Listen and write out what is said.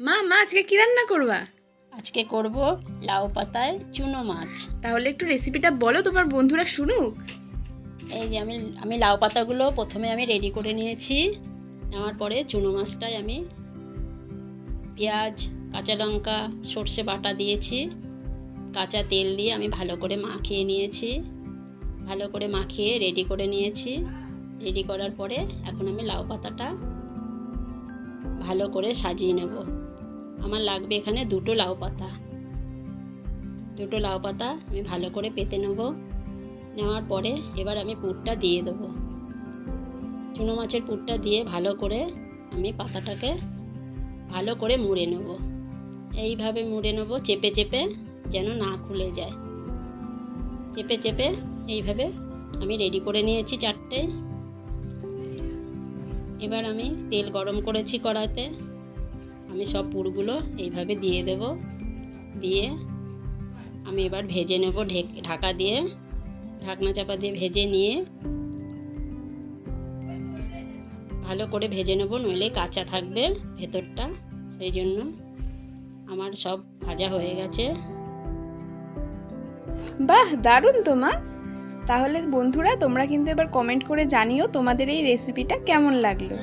মা আজকে কি রান্না করবা? আজকে করব লাউ পাতায় চুনো মাছ। তাহলে একটু রেসিপিটা বলো, তোমার বন্ধুরা শুনুক। এই যে আমি লাউ পাতাগুলো প্রথমে আমি রেডি করে নিয়েছি। নেওয়ার পরে চুনো মাছটায় আমি পেঁয়াজ, কাঁচা লঙ্কা, সর্ষে বাটা দিয়েছি। কাঁচা তেল দিয়ে আমি ভালো করে মাখিয়ে নিয়েছি। ভালো করে মাখিয়ে রেডি করে নিয়েছি। রেডি করার পরে এখন আমি লাউ পাতাটা ভালো করে সাজিয়ে নেব। আমার লাগবে এখানে দুটো লাউ পাতা। দুটো লাউ পাতা আমি ভালো করে পেতে নেব। নেওয়ার পরে এবার আমি পুরটা দিয়ে দেবো। চুনো মাছের পুরটা দিয়ে ভালো করে আমি পাতাটাকে ভালো করে মুড়ে নেব। এইভাবে মুড়ে নেব, চেপে চেপে, যেন না খুলে যায়। চেপে চেপে এইভাবে আমি রেডি করে নিয়েছি চারটে। এবার আমি তেল গরম করেছি কড়াইতে। আমি সব পুরগুলো এইভাবে দিয়ে দেব। দিয়ে আমি এবার ভেজে নেব ঢাকা দিয়ে, ঢাকনা চাপা দিয়ে ভেজে নিয়ে ভালো করে ভেজে নেব, নইলে কাঁচা থাকবে ভেতরটা। সেই জন্য আমার সব ভাজা হয়ে গেছে। বাহ, দারুণ তো মা। তাহলে বন্ধুরা, তোমরা কিন্তু এবার কমেন্ট করে জানিও তোমাদের এই রেসিপিটা কেমন লাগলো।